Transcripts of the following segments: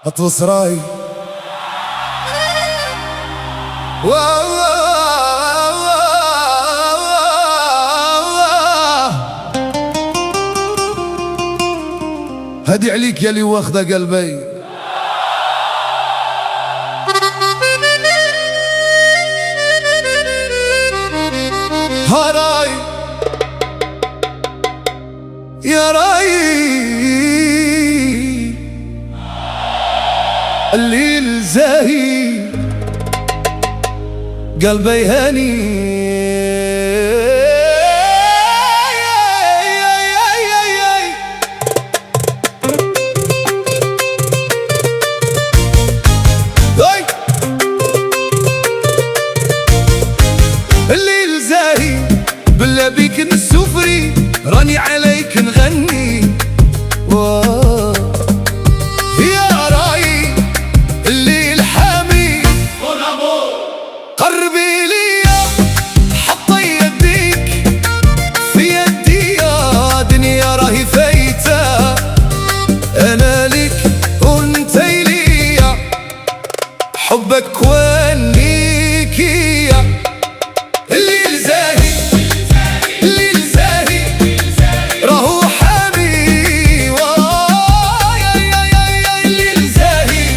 اطوس راي هدي عليك يلي واخذة قلبي. هاراي يا راي الليل زاهي قلبي هاني الليل زاهي بالله بيك نسوفري راني عليك نغني يا راي الليل حامي قربي ليا حطي يديك في يدي يا دنيا راهي فايتة انا لك وانتي ليا حبك ونيكي الليل زاهي الليل زاهي راهو حامي الليل زاهي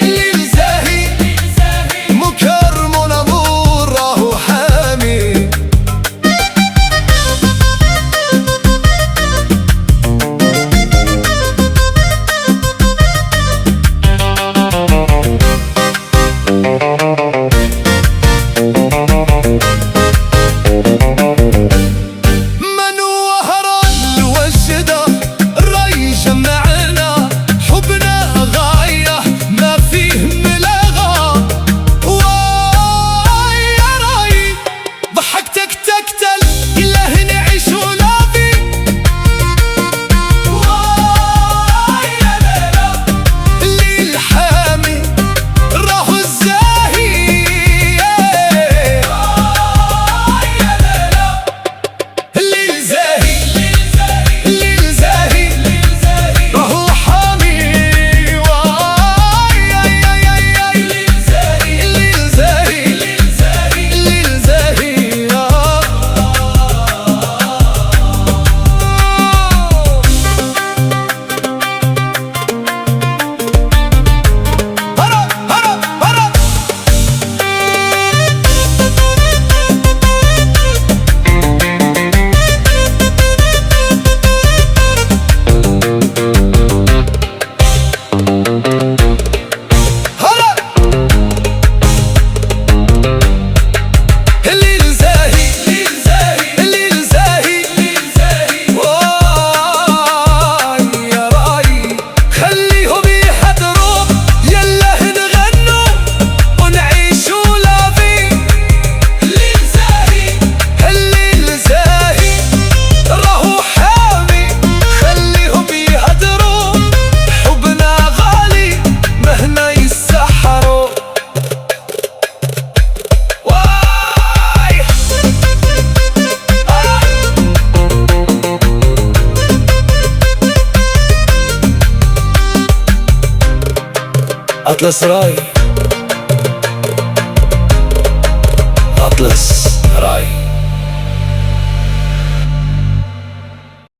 الليل زاهي مكرم ونمور راهو حامي أطلس راي